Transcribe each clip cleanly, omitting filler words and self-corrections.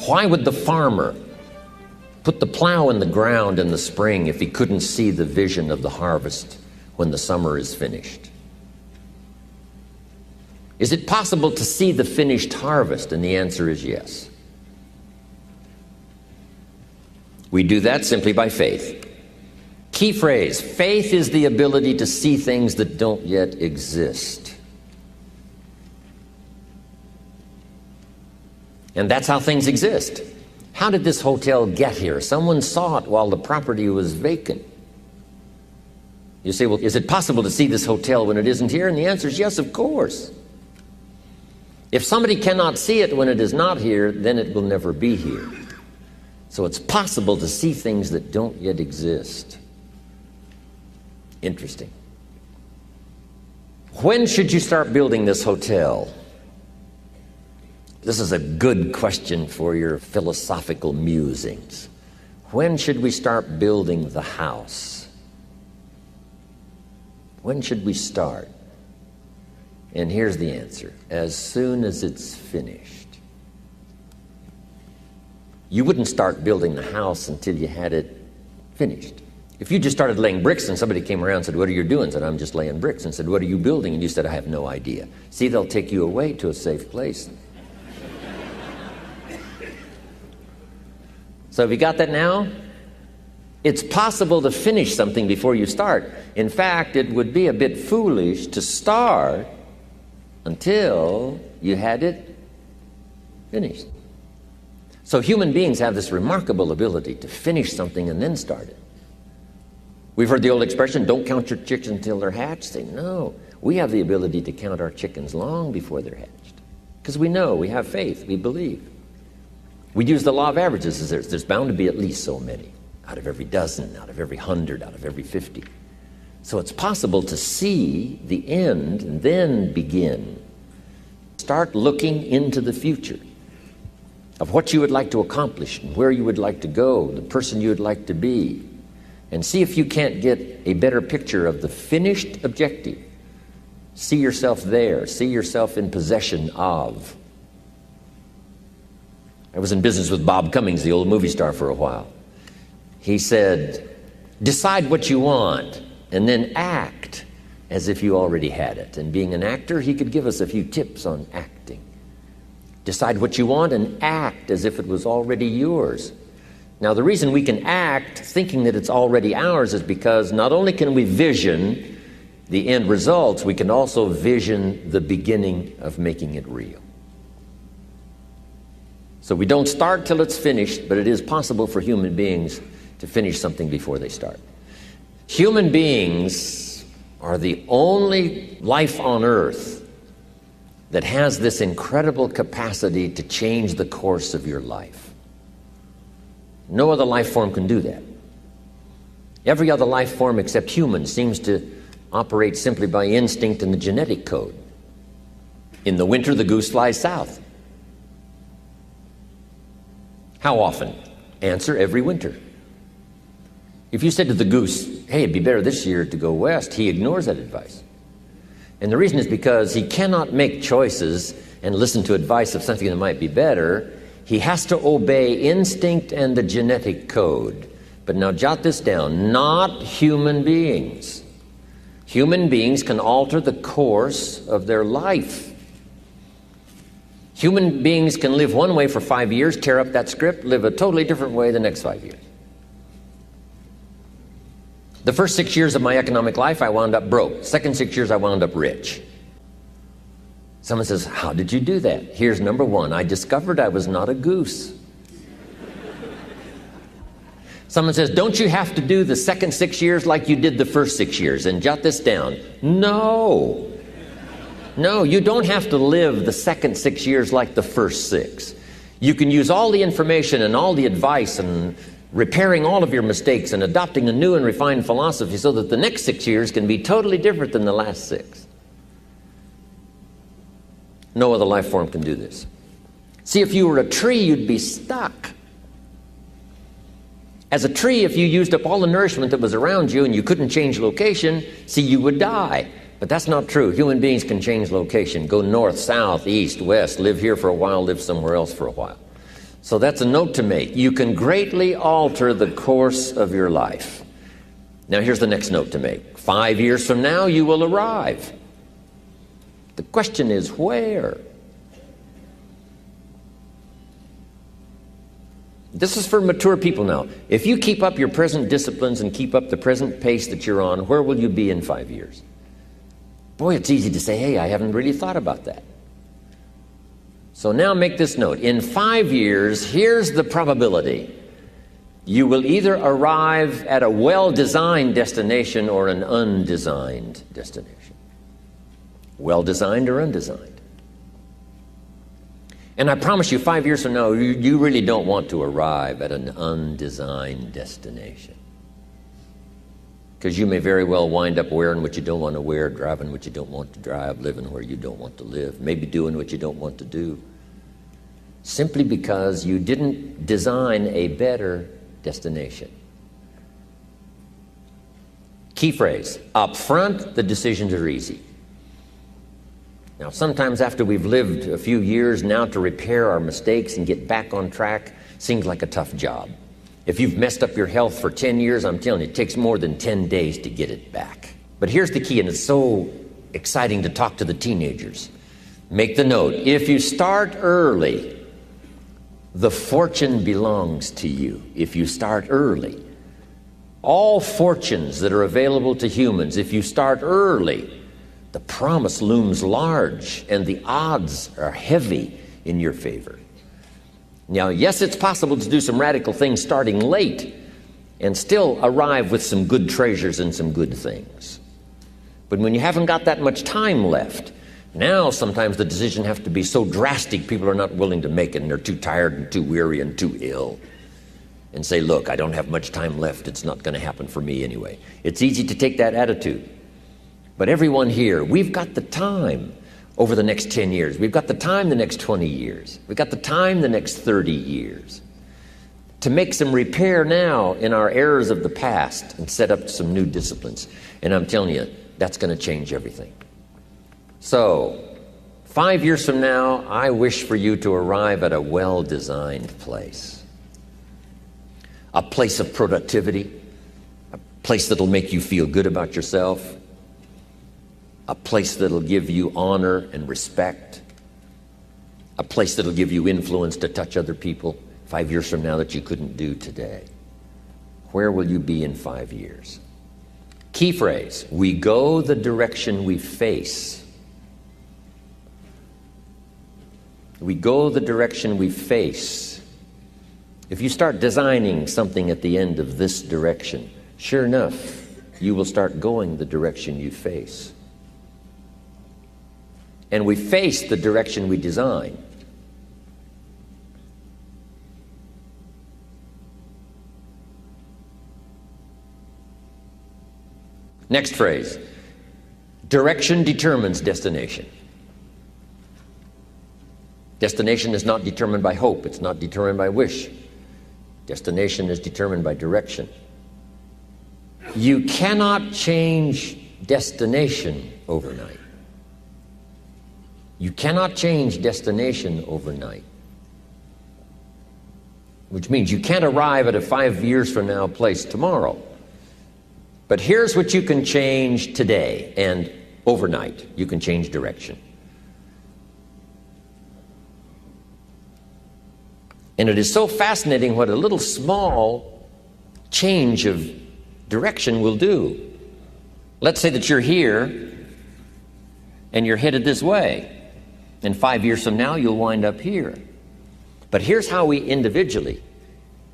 Why would the farmer put the plow in the ground in the spring if he couldn't see the vision of the harvest when the summer is finished? Is it possible to see the finished harvest? And the answer is yes. We do that simply by faith. Key phrase, faith is the ability to see things that don't yet exist. And that's how things exist. How did this hotel get here? Someone saw it while the property was vacant. You say, well, is it possible to see this hotel when it isn't here? And the answer is yes, of course. If somebody cannot see it when it is not here, then it will never be here. So it's possible to see things that don't yet exist. Interesting. When should you start building this hotel? This is a good question for your philosophical musings. When should we start building the house? When should we start? And here's the answer. As soon as it's finished. You wouldn't start building the house until you had it finished. If you just started laying bricks and somebody came around and said, what are you doing? I said, I'm just laying bricks. And said, what are you building? And you said, I have no idea. See, they'll take you away to a safe place. So have you got that now? It's possible to finish something before you start. In fact, it would be a bit foolish to start until you had it finished. So human beings have this remarkable ability to finish something and then start it. We've heard the old expression, don't count your chickens until they're hatched. Say, no, we have the ability to count our chickens long before they're hatched. Because we know, we have faith, we believe. We use the law of averages. There's bound to be at least so many. Out of every dozen, out of every 100, out of every 50. So it's possible to see the end and then begin. Start looking into the future of what you would like to accomplish and where you would like to go, the person you would like to be, and see if you can't get a better picture of the finished objective. See yourself there. See yourself in possession of. I was in business with Bob Cummings, the old movie star, for a while. He said, decide what you want and then act as if you already had it. And being an actor, he could give us a few tips on acting. Decide what you want and act as if it was already yours. Now, the reason we can act thinking that it's already ours is because not only can we vision the end results, we can also vision the beginning of making it real. So we don't start till it's finished, but it is possible for human beings to finish something before they start. Human beings are the only life on earth that has this incredible capacity to change the course of your life. No other life form can do that. Every other life form except humans seems to operate simply by instinct and the genetic code. In the winter, the goose flies south. How often? Answer, every winter. If you said to the goose, hey, it'd be better this year to go west, he ignores that advice. And the reason is because he cannot make choices and listen to advice of something that might be better. He has to obey instinct and the genetic code. But now jot this down, not human beings. Human beings can alter the course of their life. Human beings can live one way for 5 years, tear up that script, live a totally different way the next 5 years. The first 6 years of my economic life, I wound up broke. Second 6 years, I wound up rich. Someone says, how did you do that? Here's number one. I discovered I was not a goose. Someone says, don't you have to do the second 6 years like you did the first 6 years? And jot this down. No. No, you don't have to live the second 6 years like the first 6. You can use all the information and all the advice and repairing all of your mistakes and adopting a new and refined philosophy so that the next 6 years can be totally different than the last 6. No other life form can do this. See, if you were a tree, you'd be stuck. As a tree, if you used up all the nourishment that was around you and you couldn't change location, see, you would die. But that's not true. Human beings can change location, go north, south, east, west, live here for a while, live somewhere else for a while. So that's a note to make. You can greatly alter the course of your life. Now here's the next note to make. 5 years from now, you will arrive. The question is, where? This is for mature people now. If you keep up your present disciplines and keep up the present pace that you're on, where will you be in 5 years? Boy, it's easy to say, hey, I haven't really thought about that. So now make this note. In 5 years, here's the probability. You will either arrive at a well-designed destination or an undesigned destination. Well-designed or undesigned. And I promise you, 5 years from now, you really don't want to arrive at an undesigned destination. Because you may very well wind up wearing what you don't want to wear, driving what you don't want to drive, living where you don't want to live, maybe doing what you don't want to do. Simply because you didn't design a better destination. Key phrase, up front, the decisions are easy. Now, sometimes after we've lived a few years, now to repair our mistakes and get back on track seems like a tough job. If you've messed up your health for 10 years, I'm telling you, it takes more than 10 days to get it back. But here's the key, and it's so exciting to talk to the teenagers. Make the note, if you start early, the fortune belongs to you. If you start early. All fortunes that are available to humans, if you start early, the promise looms large and the odds are heavy in your favor. Now, yes, it's possible to do some radical things starting late and still arrive with some good treasures and some good things. But when you haven't got that much time left, now sometimes the decision has to be so drastic people are not willing to make it and they're too tired and too weary and too ill. And say, look, I don't have much time left. It's not going to happen for me anyway. It's easy to take that attitude. But everyone here, we've got the time over the next 10 years. We've got the time the next 20 years. We've got the time the next 30 years to make some repair now in our errors of the past and set up some new disciplines. And I'm telling you, that's going to change everything. So, 5 years from now, I wish for you to arrive at a well-designed place. A place of productivity, a place that'll make you feel good about yourself, a place that'll give you honor and respect, a place that'll give you influence to touch other people 5 years from now that you couldn't do today. Where will you be in 5 years? Key phrase, we go the direction we face. We go the direction we face. If you start designing something at the end of this direction, sure enough, you will start going the direction you face. And we face the direction we design. Next phrase, direction determines destination. Destination is not determined by hope. It's not determined by wish. Destination is determined by direction. You cannot change destination overnight. You cannot change destination overnight. Which means you can't arrive at a 5 years from now place tomorrow. But here's what you can change today and overnight. You can change direction. And it is so fascinating what a little small change of direction will do. Let's say that you're here and you're headed this way. And 5 years from now, you'll wind up here. But here's how we individually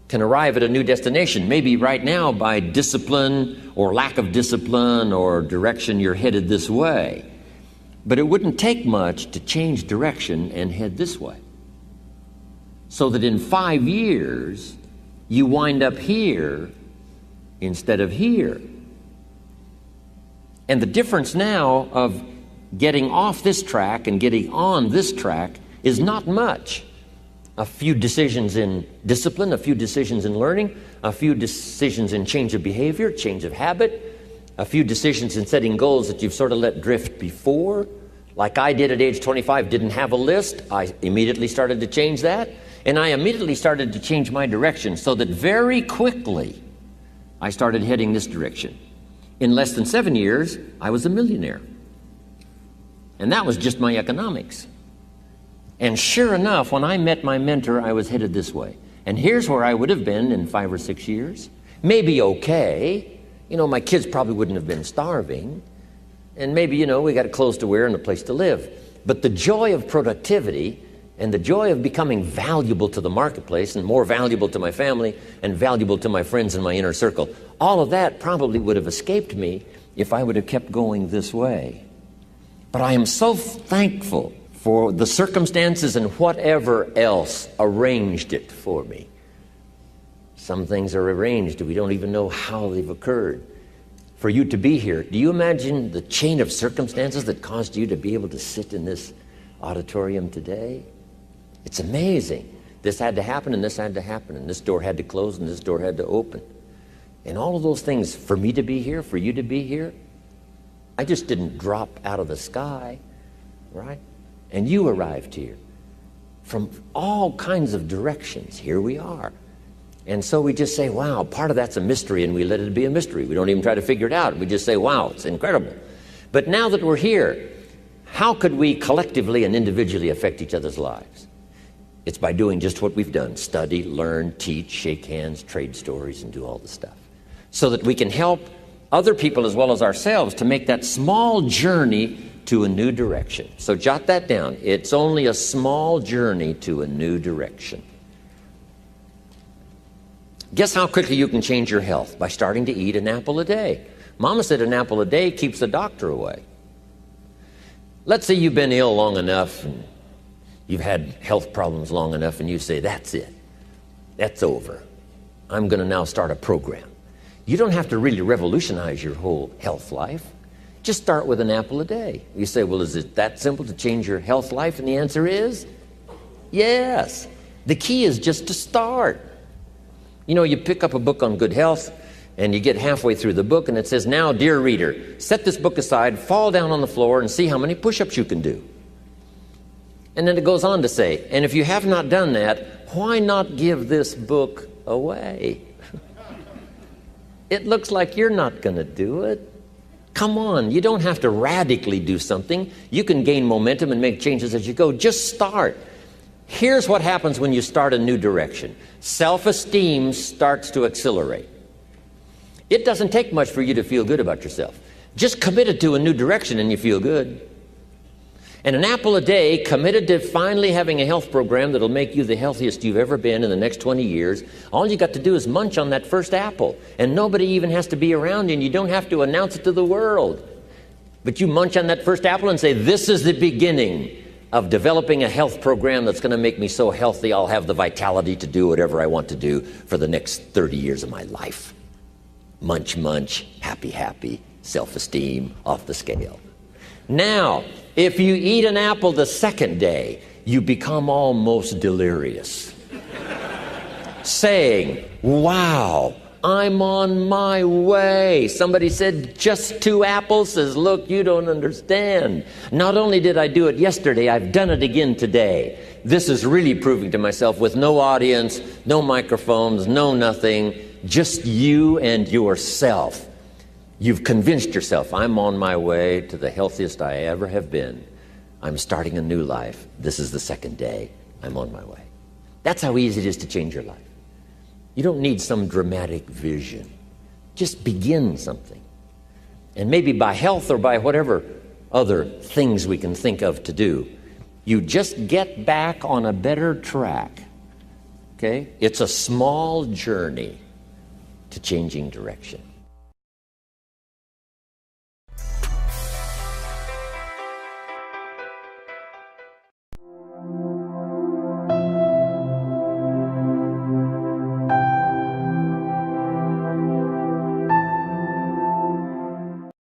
can arrive at a new destination. Maybe right now by discipline or lack of discipline or direction, you're headed this way. But it wouldn't take much to change direction and head this way. So that in 5 years, you wind up here instead of here. And the difference now of getting off this track and getting on this track is not much. A few decisions in discipline, a few decisions in learning, a few decisions in change of behavior, change of habit, a few decisions in setting goals that you've sort of let drift before. Like I did at age 25, didn't have a list. I immediately started to change that. And I immediately started to change my direction so that very quickly I started heading this direction. In less than 7 years, I was a millionaire. And that was just my economics. And sure enough, when I met my mentor, I was headed this way. And here's where I would have been in 5 or 6 years. Maybe okay. You know, my kids probably wouldn't have been starving. And maybe, you know, we got clothes to wear and a place to live. But the joy of productivity and the joy of becoming valuable to the marketplace and more valuable to my family and valuable to my friends in my inner circle, all of that probably would have escaped me if I would have kept going this way. But I am so thankful for the circumstances and whatever else arranged it for me. Some things are arranged, we don't even know how they've occurred. For you to be here, do you imagine the chain of circumstances that caused you to be able to sit in this auditorium today? It's amazing. This had to happen, and this had to happen, and this door had to close, and this door had to open. And all of those things, for me to be here, for you to be here, I just didn't drop out of the sky, right? And you arrived here from all kinds of directions. Here we are. And so we just say, wow, part of that's a mystery, and we let it be a mystery. We don't even try to figure it out. We just say, wow, it's incredible. But now that we're here, how could we collectively and individually affect each other's lives? It's by doing just what we've done: study, learn, teach, shake hands, trade stories, and do all the stuff. So that we can help other people as well as ourselves to make that small journey to a new direction. So jot that down. It's only a small journey to a new direction. Guess how quickly you can change your health? By starting to eat an apple a day. Mama said an apple a day keeps the doctor away. Let's say you've been ill long enough and you've had health problems long enough, and you say, that's it. That's over. I'm going to now start a program. You don't have to really revolutionize your whole health life. Just start with an apple a day. You say, well, is it that simple to change your health life? And the answer is yes. The key is just to start. You know, you pick up a book on good health, and you get halfway through the book, and it says, now, dear reader, set this book aside, fall down on the floor, and see how many push-ups you can do. And then it goes on to say, and if you have not done that, why not give this book away? It looks like you're not going to do it. Come on, you don't have to radically do something. You can gain momentum and make changes as you go. Just start. Here's what happens when you start a new direction. Self-esteem starts to accelerate. It doesn't take much for you to feel good about yourself. Just committed to a new direction and you feel good. And an apple a day, committed to finally having a health program that'll make you the healthiest you've ever been in the next 20 years, all you got to do is munch on that first apple. And nobody even has to be around you, and you don't have to announce it to the world. But you munch on that first apple and say, this is the beginning of developing a health program that's going to make me so healthy I'll have the vitality to do whatever I want to do for the next 30 years of my life. Munch, munch, happy, happy, self-esteem off the scale. Now, if you eat an apple the second day, you become almost delirious, saying, wow, I'm on my way. Somebody said, just 2 apples? Says, look, you don't understand. Not only did I do it yesterday, I've done it again today. This is really proving to myself with no audience, no microphones, no nothing, just you and yourself. You've convinced yourself, I'm on my way to the healthiest I ever have been. I'm starting a new life. This is the second day. I'm on my way. That's how easy it is to change your life. You don't need some dramatic vision. Just begin something. And maybe by health or by whatever other things we can think of to do, you just get back on a better track. Okay? It's a small journey to changing direction.